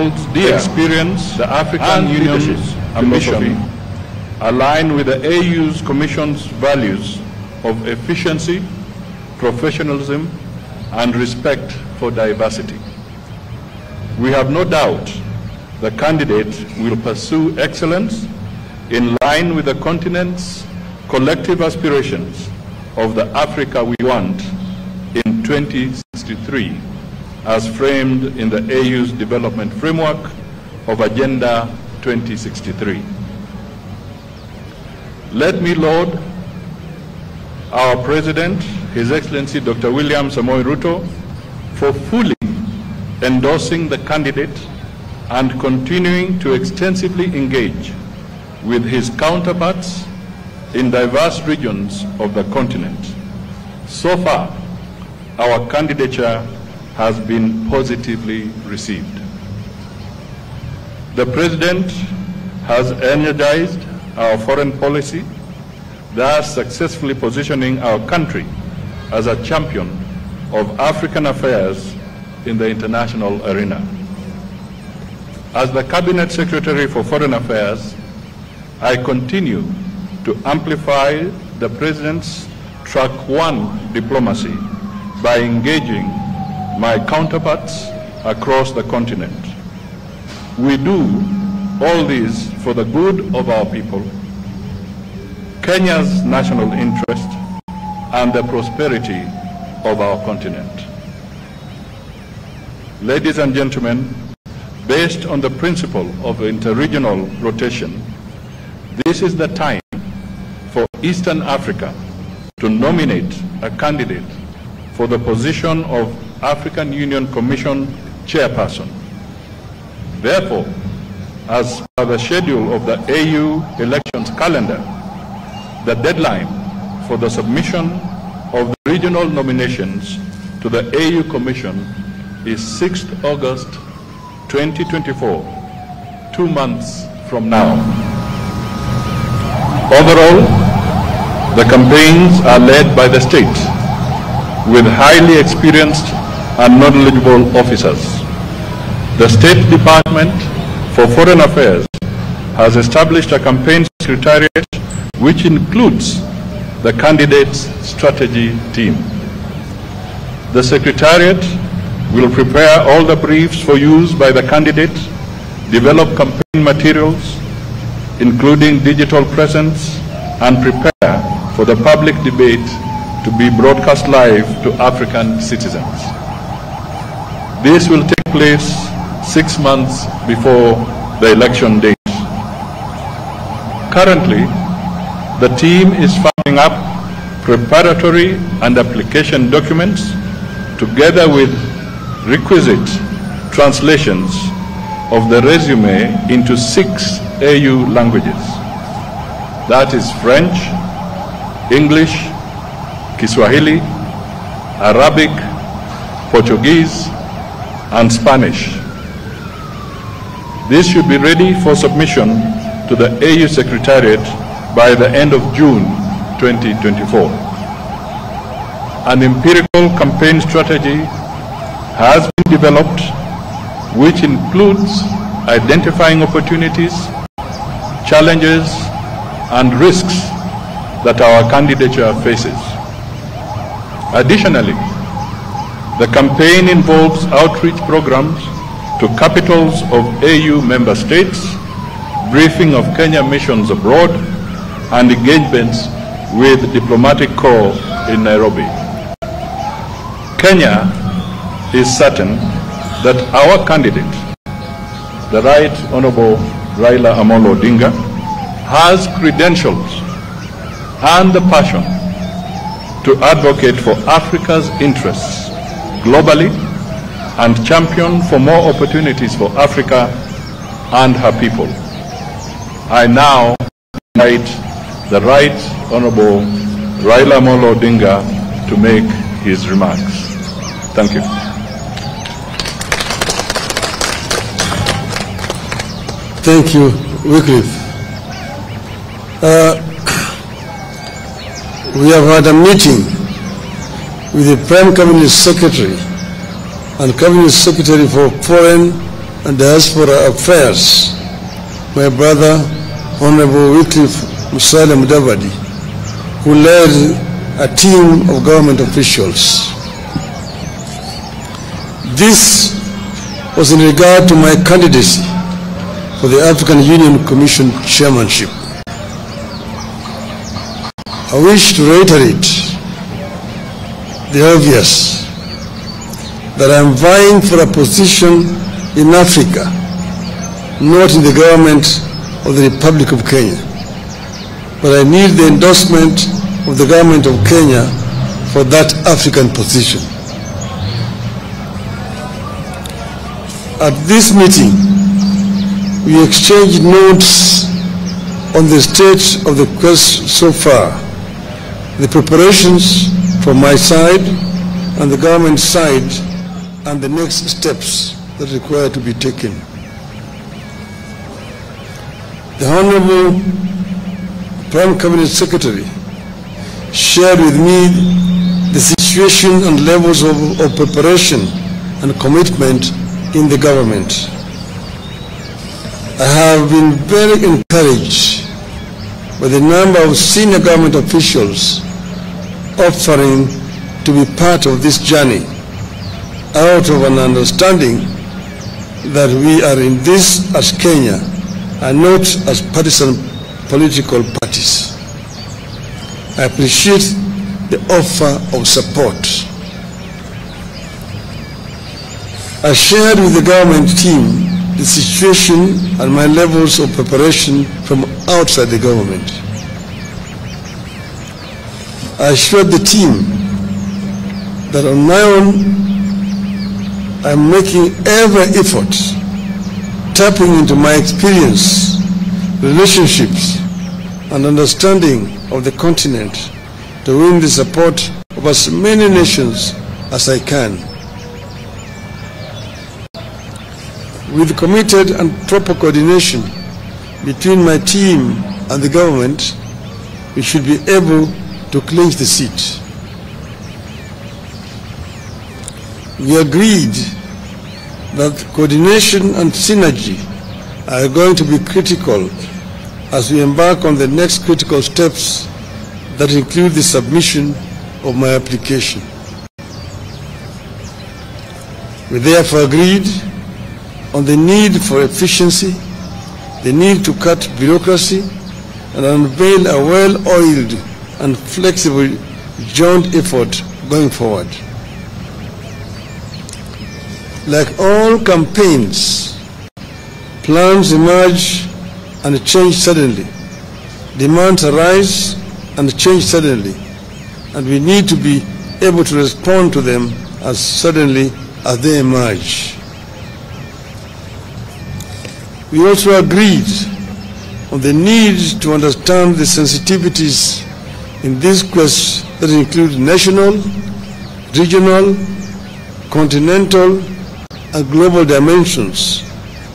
holds dear experience, the African Union's ambition align with the AU's Commission's values of efficiency, professionalism, and respect for diversity. We have no doubt the candidate will pursue excellence in line with the continent's collective aspirations of the Africa we want in 2063, as framed in the AU's development framework of Agenda 2063. Let me laud our President, His Excellency Dr. William Samoei Ruto, for fully endorsing the candidate and continuing to extensively engage with his counterparts in diverse regions of the continent. So far, our candidature has been positively received. The President has energized our foreign policy, thus successfully positioning our country as a champion of African affairs in the international arena. As the Cabinet Secretary for Foreign Affairs, I continue to amplify the President's Track 1 diplomacy by engaging my counterparts across the continent. We do all this for the good of our people, Kenya's national interest, and the prosperity of our continent. Ladies and gentlemen, based on the principle of interregional rotation, this is the time for Eastern Africa to nominate a candidate for the position of African Union Commission Chairperson. Therefore, as per the schedule of the AU elections calendar, the deadline for the submission of the regional nominations to the AU Commission is 6th August 2024, 2 months from now. Overall, the campaigns are led by the state with highly experienced and knowledgeable officers. The State Department for Foreign Affairs has established a campaign secretariat which includes the candidate's strategy team. The secretariat will prepare all the briefs for use by the candidate, develop campaign materials, including digital presence, and prepare for the public debate to be broadcast live to African citizens. This will take place 6 months before the election date. Currently, the team is farming up preparatory and application documents together with requisite translations of the resume into 6 AU languages. That is French, English, Kiswahili, Arabic, Portuguese, and Spanish. This should be ready for submission to the AU Secretariat by the end of June 2024. An empirical campaign strategy has been developed which includes identifying opportunities, challenges, and risks that our candidature faces. Additionally, the campaign involves outreach programs to capitals of AU member states, briefing of Kenya missions abroad, and engagements with diplomatic corps in Nairobi. Kenya is certain that our candidate, the Right Honorable Raila Odinga, has credentials and the passion to advocate for Africa's interests globally and champion for more opportunities for Africa and her people. I now invite the Right Honorable Raila Odinga to make his remarks. Thank you. Thank you, Wycliffe. We have had a meeting with the Prime Cabinet Secretary and Cabinet Secretary for Foreign and Diaspora Affairs, my brother, Honorable Musalia Mudavadi, who led a team of government officials. This was in regard to my candidacy for the African Union Commission chairmanship. I wish to reiterate the obvious, that I am vying for a position in Africa, not in the government of the Republic of Kenya. But I need the endorsement of the government of Kenya for that African position. At this meeting, we exchanged notes on the state of the quest so far, the preparations from my side and the government side, and the next steps that require to be taken. The Honorable Prime Cabinet Secretary shared with me the situation and levels of preparation and commitment in the government. I have been very encouraged by the number of senior government officials offering to be part of this journey, out of an understanding that we are in this as Kenya and not as partisan political parties. I appreciate the offer of support. I shared with the government team the situation and my levels of preparation from outside the government. I assured the team that on my own, I'm making every effort, tapping into my experience, relationships, and understanding of the continent to win the support of as many nations as I can. With committed and proper coordination between my team and the government, we should be able to clinch the seat. We agreed that coordination and synergy are going to be critical as we embark on the next critical steps that include the submission of my application. We therefore agreed on the need for efficiency, the need to cut bureaucracy, and unveil a well-oiled and flexible joint effort going forward. Like all campaigns, plans emerge and change suddenly. Demands arise and change suddenly, and we need to be able to respond to them as suddenly as they emerge. We also agreed on the need to understand the sensitivities in this quest that include national, regional, continental, and global dimensions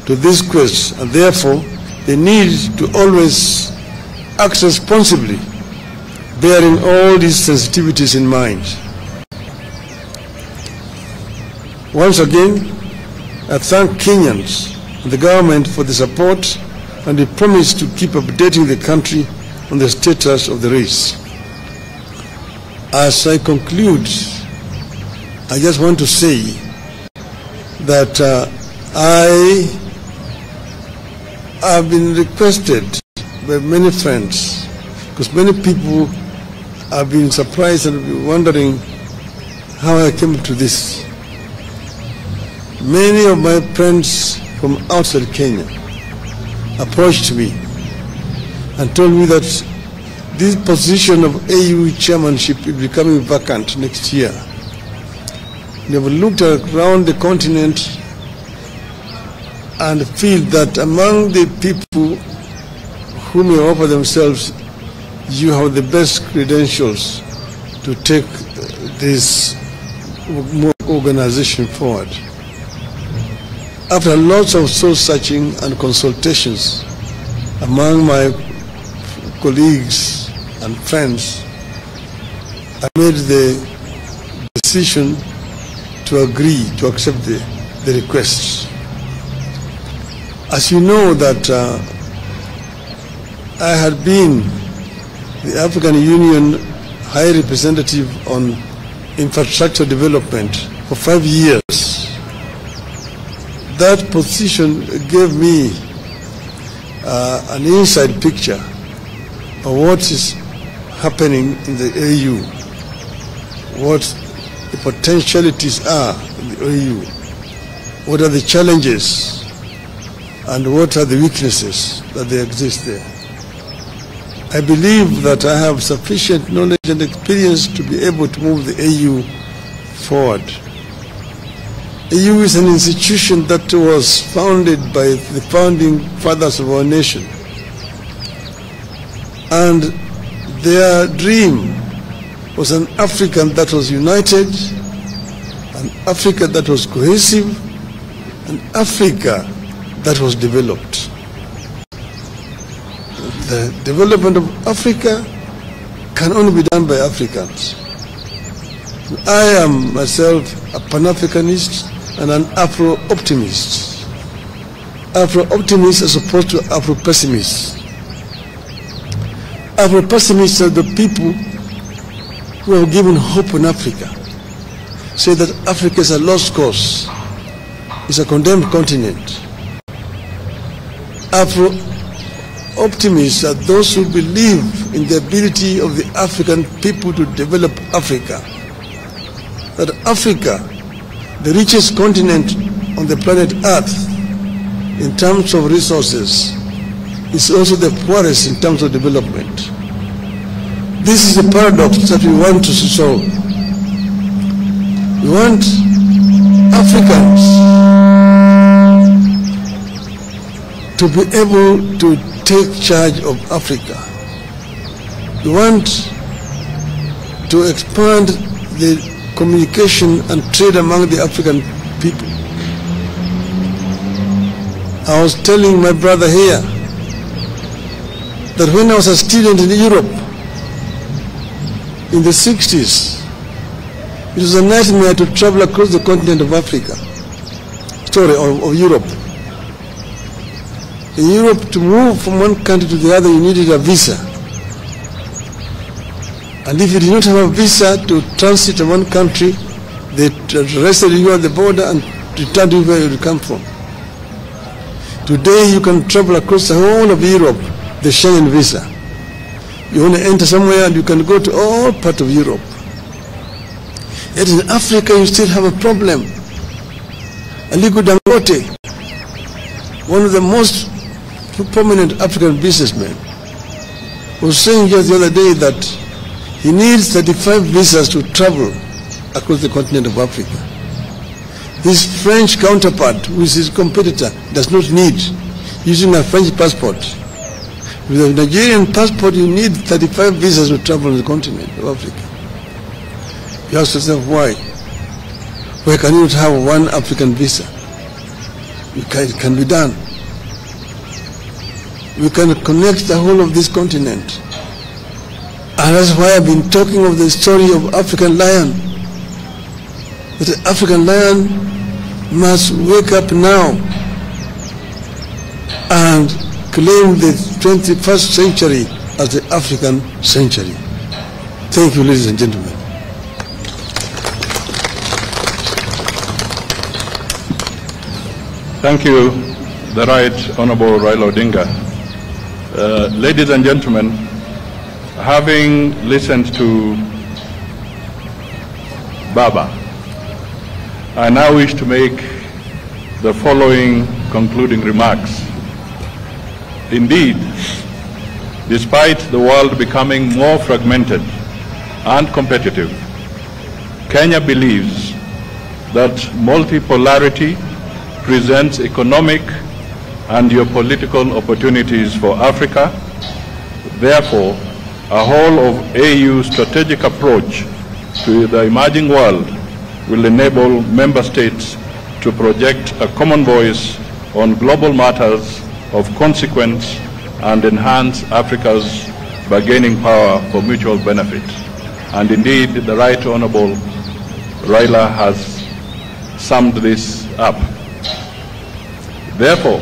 to this quest, and therefore the need to always act responsibly, bearing all these sensitivities in mind. Once again, I thank Kenyans and the government for the support and the promise to keep updating the country on the status of the race. As I conclude, I just want to say that I have been requested by many friends, because many people have been surprised and been wondering how I came to this. Many of my friends from outside Kenya approached me and told me that this position of AU chairmanship is becoming vacant next year. They have looked around the continent and feel that among the people who may offer themselves, you have the best credentials to take this organization forward. After lots of soul-searching and consultations among my colleagues and friends, I made the decision to agree to accept the request. As you know that I had been the African Union High Representative on Infrastructure Development for 5 years. That position gave me an inside picture of what is happening in the AU, what the potentialities are in the AU, what are the challenges, and what are the weaknesses that they exist there. I believe that I have sufficient knowledge and experience to be able to move the AU forward. AU is an institution that was founded by the founding fathers of our nation. And their dream was an Africa that was united, an Africa that was cohesive, an Africa that was developed. The development of Africa can only be done by Africans. I am myself a Pan-Africanist and an Afro-optimist. Afro-optimists as opposed to Afro-pessimists. Afro-pessimists are the people who have given hope in Africa, say that Africa is a lost cause, it's a condemned continent. Afro-optimists are those who believe in the ability of the African people to develop Africa. That Africa, the richest continent on the planet Earth in terms of resources, is also the poorest in terms of development. This is a paradox that we want to solve. We want Africans to be able to take charge of Africa. We want to expand the communication and trade among the African people. I was telling my brother here that when I was a student in Europe in the 60s, it was a nightmare to travel across the continent of Africa, of Europe. In Europe, to move from one country to the other, you needed a visa. And if you did not have a visa to transit in one country, they arrested you at the border and returned you where you come from. Today, you can travel across the whole of Europe, the Schengen visa. You want to enter somewhere and you can go to all parts of Europe. Yet in Africa, you still have a problem. Aliko Dangote, one of the most prominent African businessmen, was saying just the other day that he needs 35 visas to travel across the continent of Africa. His French counterpart, who is his competitor, does not need, using a French passport. With a Nigerian passport, you need 35 visas to travel on the continent of Africa. You ask yourself why? Why can you not have one African visa? It can be done. We can connect the whole of this continent. And that's why I've been talking of the story of African lion. That the African lion must wake up now and claim the 21st century as the African century. Thank you, ladies and gentlemen. Thank you, the Right Honorable Raila Odinga. Ladies and gentlemen, having listened to Baba, I now wish to make the following concluding remarks. Indeed, despite the world becoming more fragmented and competitive, Kenya believes that multipolarity presents economic and geopolitical opportunities for Africa. Therefore, a whole of AU strategic approach to the emerging world will enable member states to project a common voice on global matters of consequence and enhance Africa's bargaining power for mutual benefit. And indeed, the Right Honorable Raila has summed this up. Therefore,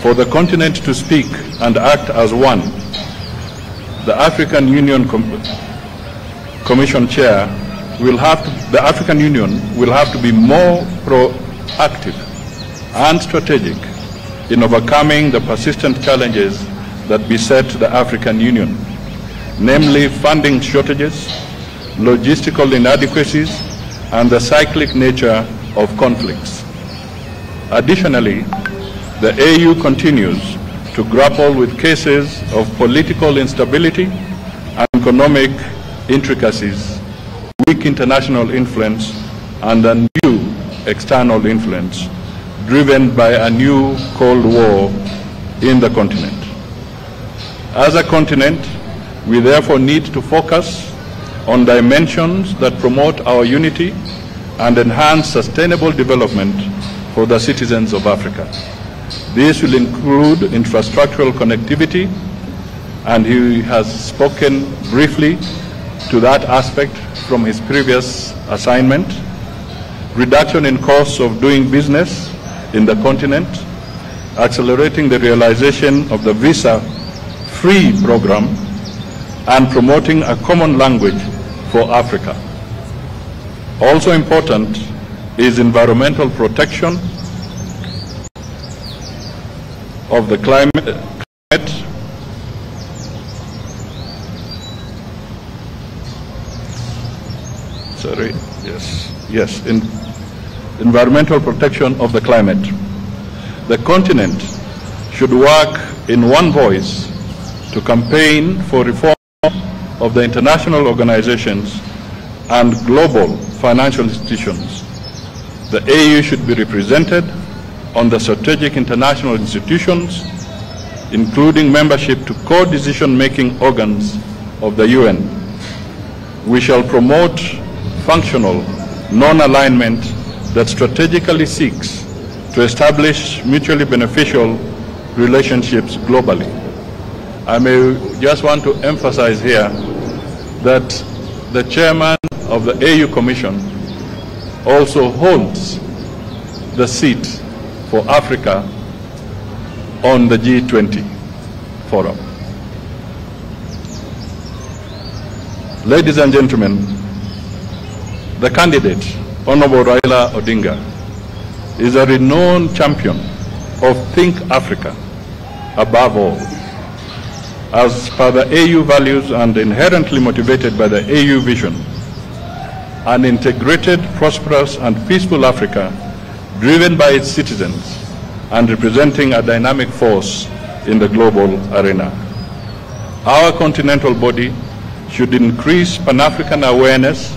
for the continent to speak and act as one, the African Union Commission Chair the African Union will have to be more proactive and strategic in overcoming the persistent challenges that beset the African Union, namely funding shortages, logistical inadequacies, and the cyclic nature of conflicts. Additionally, the AU continues to grapple with cases of political instability and economic intricacies, weak international influence, and a new external influence driven by a new Cold War in the continent. As a continent, we therefore need to focus on dimensions that promote our unity and enhance sustainable development for the citizens of Africa. This will include infrastructural connectivity, and he has spoken briefly to that aspect from his previous assignment, reduction in costs of doing business in the continent, accelerating the realization of the visa-free program, and promoting a common language for Africa. Also important is environmental protection of the climate. Environmental protection of the climate. The continent should work in one voice to campaign for reform of the international organizations and global financial institutions. The AU should be represented on the strategic international institutions, including membership to co-decision-making organs of the UN. We shall promote functional non-alignment that strategically seeks to establish mutually beneficial relationships globally. I may just want to emphasize here that the chairman of the AU Commission also holds the seat for Africa on the G20 forum. Ladies and gentlemen, the candidate, Honorable Raila Odinga, is a renowned champion of Think Africa above all. As per the AU values and inherently motivated by the AU vision, an integrated, prosperous, and peaceful Africa driven by its citizens and representing a dynamic force in the global arena. Our continental body should increase Pan-African awareness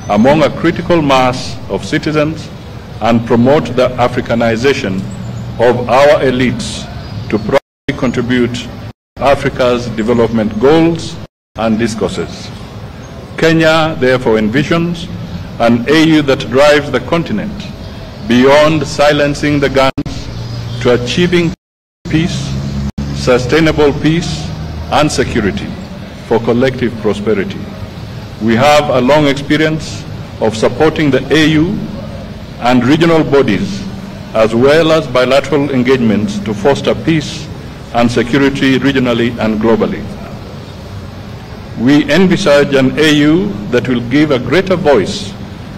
among a critical mass of citizens and promote the Africanization of our elites to properly contribute to Africa's development goals and discourses. Kenya therefore envisions an AU that drives the continent beyond silencing the guns to achieving peace, sustainable peace, and security for collective prosperity. We have a long experience of supporting the AU and regional bodies as well as bilateral engagements to foster peace and security regionally and globally. We envisage an AU that will give a greater voice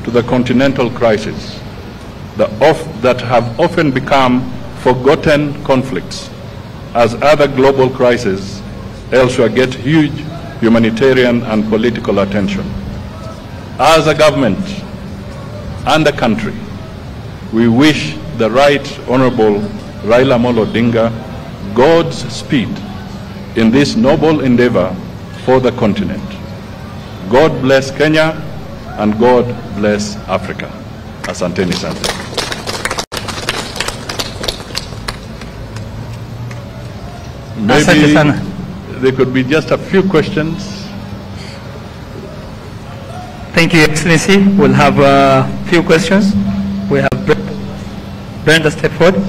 to the continental crisis that have often become forgotten conflicts as other global crises elsewhere get huge humanitarian and political attention. As a government and a country, we wish the Right Honorable Raila Odinga God's speed in this noble endeavor for the continent. God bless Kenya and God bless Africa. Asanteni sana. Maybe there could be just a few questions. Thank you, Excellency. We'll have a few questions. We have Brenda, step forward.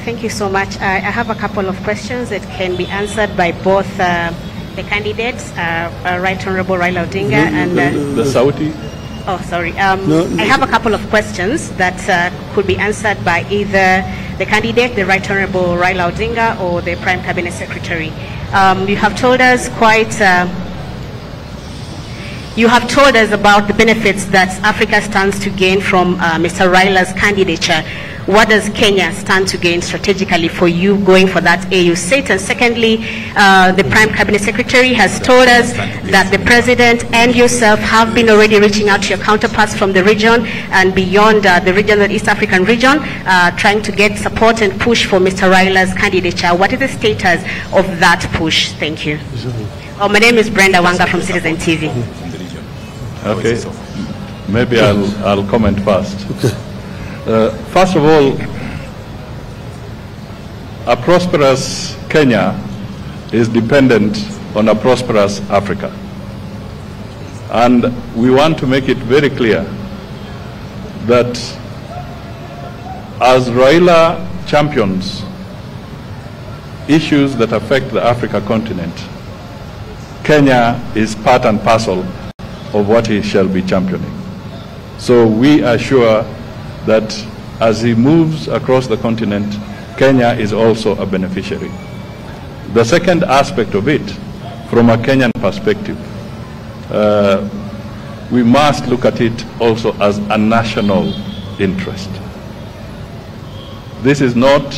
Thank you so much. I have a couple of questions that can be answered by both the candidates, Right Honorable Raila Odinga and the Saudi. Oh, sorry. No. I have a couple of questions that could be answered by either the candidate, the Right Honorable Raila Odinga, or the Prime Cabinet Secretary. You have told us about the benefits that Africa stands to gain from Mr. Raila's candidature. What does Kenya stand to gain strategically for you going for that AU seat? And secondly, the Prime Cabinet Secretary has told us that the President and yourself have been already reaching out to your counterparts from the region and beyond the region, the East African region, trying to get support and push for Mr. Raila's candidature. What is the status of that push? Thank you. Oh, my name is Brenda Wanga from Citizen TV. Okay, maybe I'll comment first. Okay. First of all, a prosperous Kenya is dependent on a prosperous Africa. And we want to make it very clear that as Raila champions issues that affect the Africa continent, Kenya is part and parcel of what he shall be championing. So we are sure that as he moves across the continent, Kenya is also a beneficiary. The second aspect of it, from a Kenyan perspective, we must look at it also as a national interest. This is not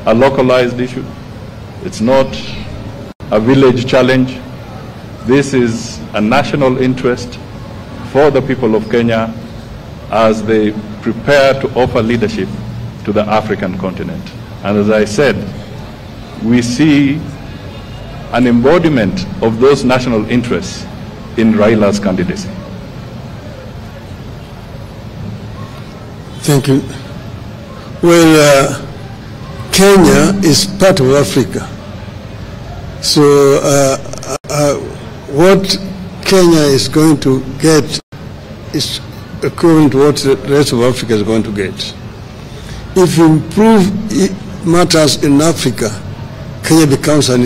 a localized issue. It's not a village challenge. This is a national interest for the people of Kenya as they prepare to offer leadership to the African continent. And as I said, we see an embodiment of those national interests in Raila's candidacy. Thank you. Well, Kenya is part of Africa. So what Kenya is going to get is equivalent to what the rest of Africa is going to get. If you improve matters in Africa, Kenya becomes a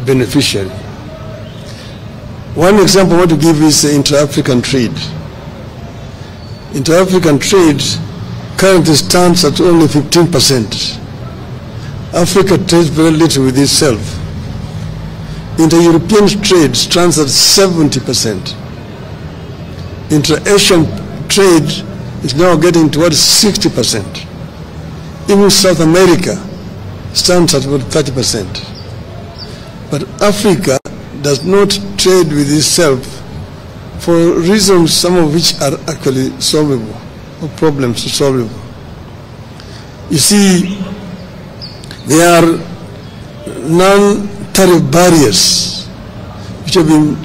beneficiary. One example I want to give is inter-African trade. Inter-African trade currently stands at only 15%. Africa trades very little with itself. Inter-European trade stands at 70%. Inter-Asian trade is now getting towards 60%. Even South America stands at about 30%. But Africa does not trade with itself for reasons, some of which are actually solvable, or problems solvable. You see, there are non-tariff barriers which have been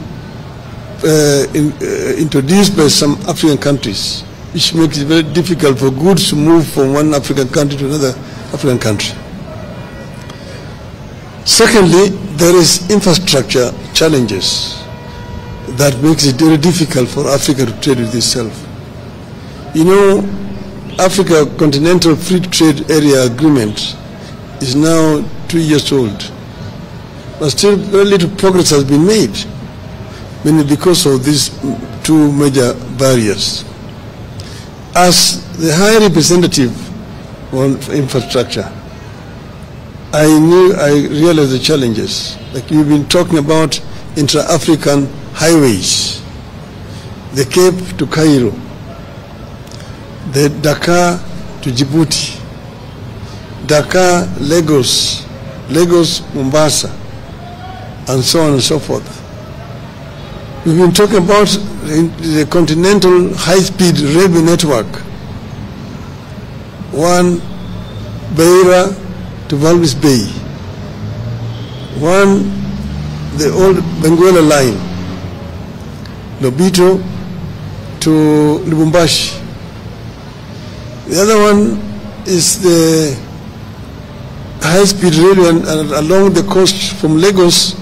introduced by some African countries, which makes it very difficult for goods to move from one African country to another African country. Secondly, there is infrastructure challenges that makes it very difficult for Africa to trade with itself. You know, Africa Continental Free Trade Area Agreement is now 2 years old, but still very little progress has been made, mainly because of these two major barriers. As the High Representative on infrastructure, I realized the challenges. Like you've been talking about intra-African highways, the Cape to Cairo, the Dakar to Djibouti, Dakar, Lagos, Lagos, Mombasa, and so on and so forth. We've been talking about the continental high-speed railway network, one Beira to Walvis Bay, one the old Benguela line, Lobito to Lubumbashi. The other one is the high-speed railway along the coast from Lagos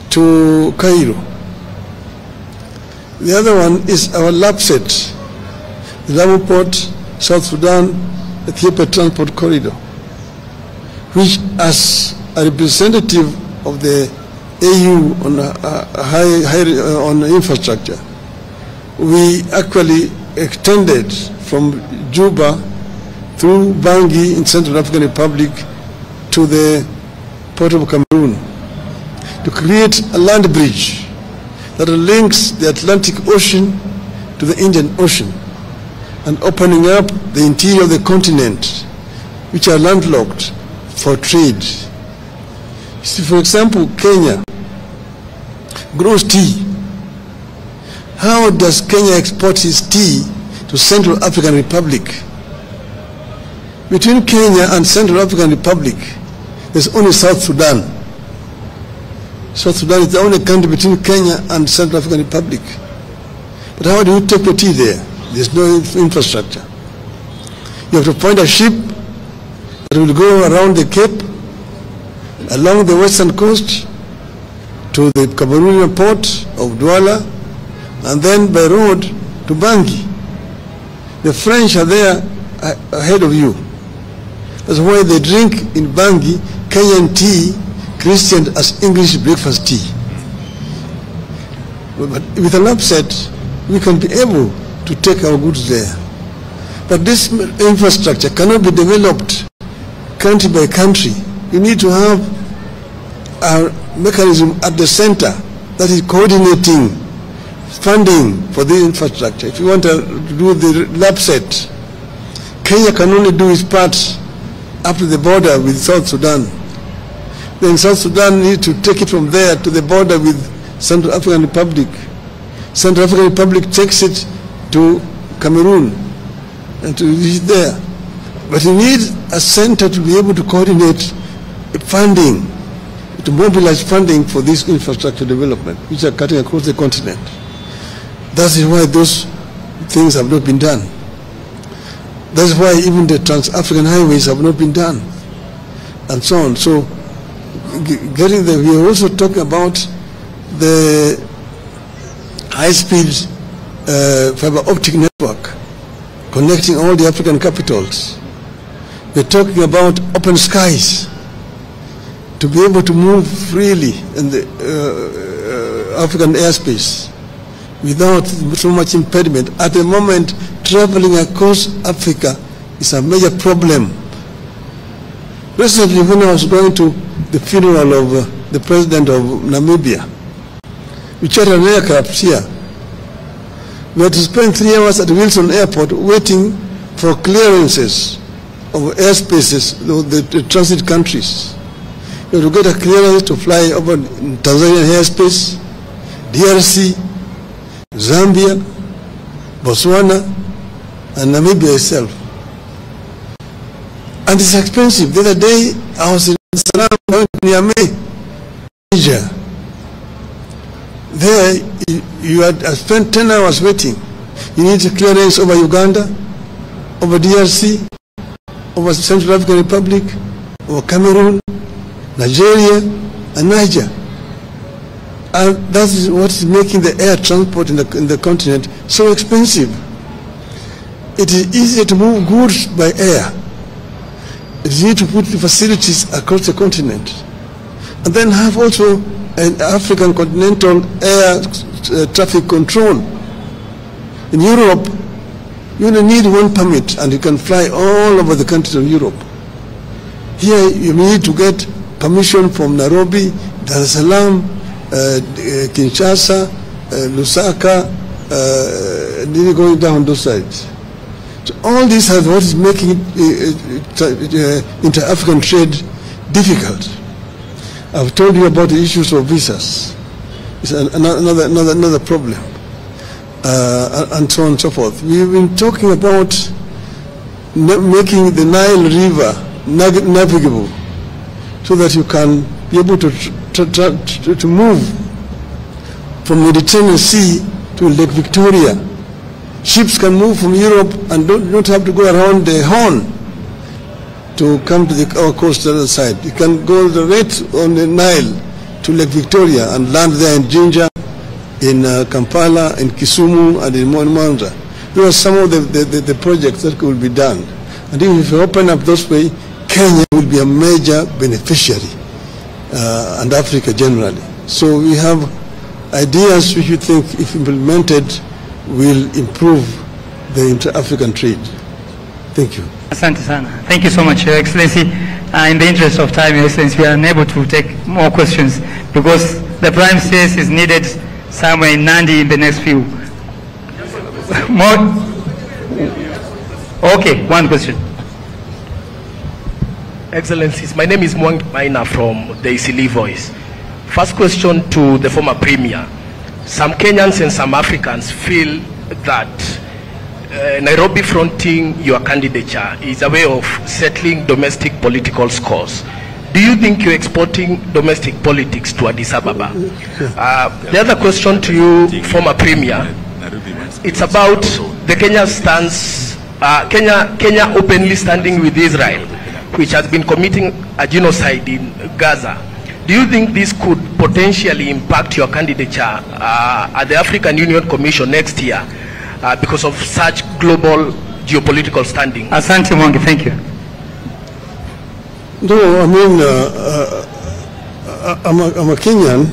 to Cairo. The other one is our LAPSET, the Lamu Port, South Sudan, Ethiopia Transport Corridor, which as a representative of the AU on on infrastructure, we actually extended from Juba through Bangui in Central African Republic to the port of Cameroon to create a land bridge that links the Atlantic Ocean to the Indian Ocean and opening up the interior of the continent, which are landlocked, for trade. See, for example, Kenya grows tea. How does Kenya export its tea to Central African Republic? Between Kenya and Central African Republic, there's only South Sudan. South Sudan is the only country between Kenya and Central African Republic. But how do you take the tea there? There's no infrastructure. You have to find a ship that will go around the Cape, along the western coast, to the Cameroonian port of Douala, and then by road to Bangui. The French are there ahead of you. That's why they drink in Bangui Kenyan tea, christened as English breakfast tea. But with an upset, we can be able to take our goods there. But this infrastructure cannot be developed country by country. You need to have a mechanism at the center that is coordinating funding for the infrastructure. If you want to do the lab set, Kenya can only do its part up to the border with South Sudan. Then South Sudan needs to take it from there to the border with Central African Republic. Central African Republic takes it to Cameroon and to reach there. But you need a center to be able to coordinate funding, to mobilize funding for this infrastructure development, which are cutting across the continent. That is why those things have not been done. That's why even the trans-African highways have not been done, and so on. So, getting there, we are also talking about the high-speed fiber optic network connecting all the African capitals. We're talking about open skies to be able to move freely in the African airspace without so much impediment. At the moment, traveling across Africa is a major problem. Recently, when I was going to the funeral of the president of Namibia, we chartered an aircraft here. We had to spend 3 hours at Wilson Airport waiting for clearances of airspaces, the transit countries. You have to get a clearance to fly over Tanzanian airspace, DRC, Zambia, Botswana, and Namibia itself. And it's expensive. The other day, I was in Salam, going to Niamey, Niger. There, you had spent 10 hours waiting. You need a clearance over Uganda, over DRC, over Central African Republic, over Cameroon, Nigeria, and Niger. And that is what is making the air transport in the continent so expensive. It is easier to move goods by air. It is easier to put the facilities across the continent. And then have also an African continental air traffic control. In Europe, you only need one permit and you can fly all over the countries of Europe. Here, you need to get permission from Nairobi, Dar es Salaam, Kinshasa, Lusaka, really going down those sides. So all these are what is making inter-African trade difficult. I've told you about the issues of visas. It's another problem, and so on and so forth. We've been talking about making the Nile River navigable, so that you can be able to move from Mediterranean Sea to Lake Victoria. Ships can move from Europe and don't have to go around the Horn to come to our coast on the other side. You can go right on the Nile to Lake Victoria and land there in Jinja, in Kampala, in Kisumu, and in Mwanza. Those are some of the projects that could be done. And if you open up those way, Kenya will be a major beneficiary, and Africa generally. So we have ideas which we think, if implemented, will improve the inter-African trade. Thank you. Asante sana. Thank you so much, Your Excellency. In the interest of time, Your Excellency, we are unable to take more questions because the Prime Space is needed somewhere in Nandi in the next few. More? Okay, one question. Excellencies, my name is Mwangi Maina from the Isili Voice. First question to the former Premier. Some Kenyans and some Africans feel that Nairobi fronting your candidature is a way of settling domestic political scores. Do you think you're exporting domestic politics to Addis Ababa? The other question to you, former Premier, it's about the Kenya stance, Kenya openly standing with Israel, which has been committing a genocide in Gaza. Do you think this could potentially impact your candidature at the African Union Commission next year because of such global geopolitical standing? Asante Mwangi, thank you. No, I mean, I'm a Kenyan,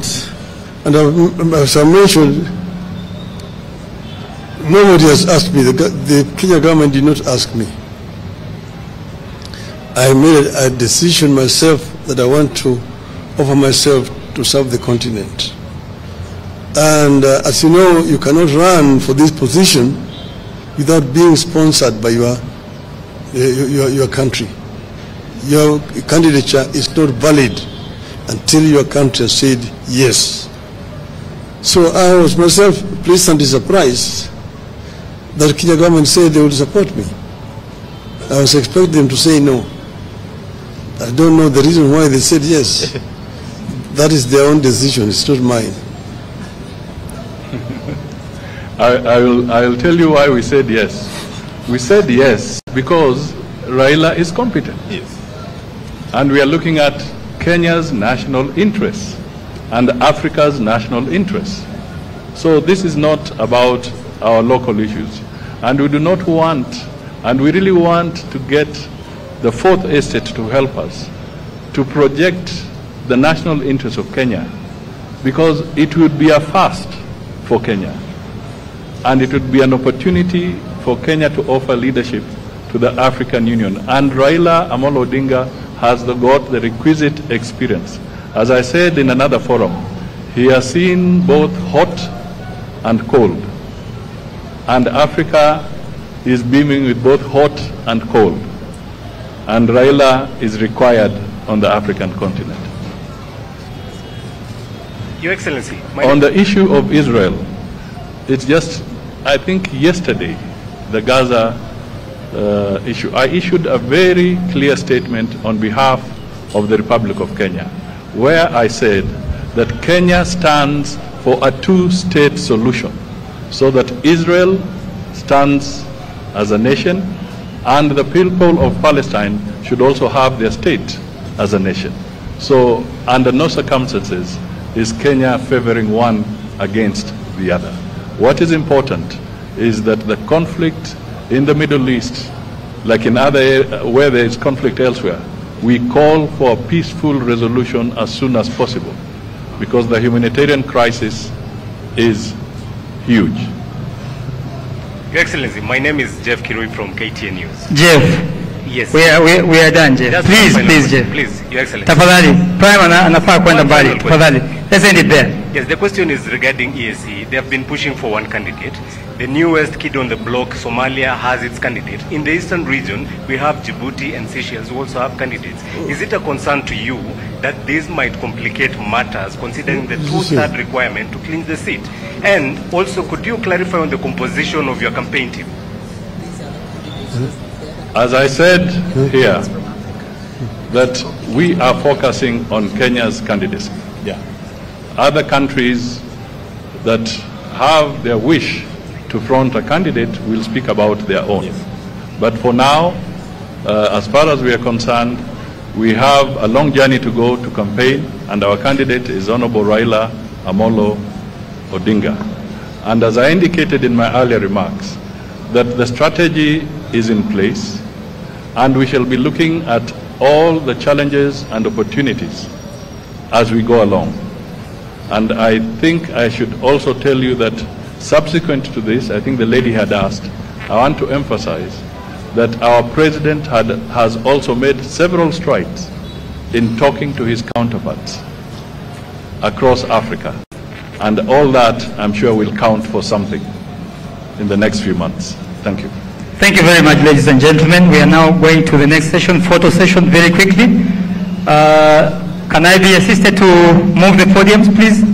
and as I mentioned, nobody has asked me. The Kenya government did not ask me. I made a decision myself that I want to offer myself to serve the continent. And as you know, you cannot run for this position without being sponsored by your country. Your candidature is not valid until your country has said yes. So I was myself pleasantly surprised that the Kenya government said they would support me. I was expecting them to say no. I don't know the reason why they said yes. That is their own decision, it's not mine. I will tell you why we said yes. We said yes because Raila is competent. Yes. And we are looking at Kenya's national interests and Africa's national interests. So this is not about our local issues. And we do not want, and we really want to get the Fourth Estate to help us to project the national interests of Kenya, because it would be a first for Kenya. And it would be an opportunity for Kenya to offer leadership to the African Union. And Raila Amolo Odinga has got the requisite experience. As I said in another forum, he has seen both hot and cold. And Africa is beaming with both hot and cold. And Raila is required on the African continent. Your Excellency. On the issue of Israel, it's just, I think yesterday, the Gaza issue, I issued a very clear statement on behalf of the Republic of Kenya, where I said that Kenya stands for a two-state solution, so that Israel stands as a nation, and the people of Palestine should also have their state as a nation. So under no circumstances is Kenya favoring one against the other. What is important is that the conflict in the Middle East, like in other areas where there is conflict elsewhere, we call for a peaceful resolution as soon as possible, because the humanitarian crisis is huge. Your Excellency, my name is Jeff Kirui from KTN News. Jeff. Yes. We are done, Jeff. Please, Jeff. Please, Your Excellency. Tafadhali, Prime anafaa kwenda mbali. Tafadhali. Let's end it there. Yes, the question is regarding EAC. They have been pushing for one candidate. The newest kid on the block, Somalia, has its candidate. In the eastern region, we have Djibouti and Seychelles who also have candidates. Is it a concern to you that this might complicate matters, considering the two-third requirement to clinch the seat? And also, could you clarify on the composition of your campaign team? As I said here, that we are focusing on Kenya's candidacy. Yeah. Other countries that have their wish to front a candidate will speak about their own. Yes. But for now, as far as we are concerned, we have a long journey to go to campaign, and our candidate is Honorable Raila Amolo Odinga. And as I indicated in my earlier remarks, that the strategy is in place, and we shall be looking at all the challenges and opportunities as we go along. And I think I should also tell you that Subsequent to this, I think the lady had asked, I want to emphasize that our president has also made several strides in talking to his counterparts across Africa. And all that, I'm sure, will count for something in the next few months. Thank you. Thank you very much, ladies and gentlemen. We are now going to the next session, photo session, very quickly. Can I be assisted to move the podiums, please?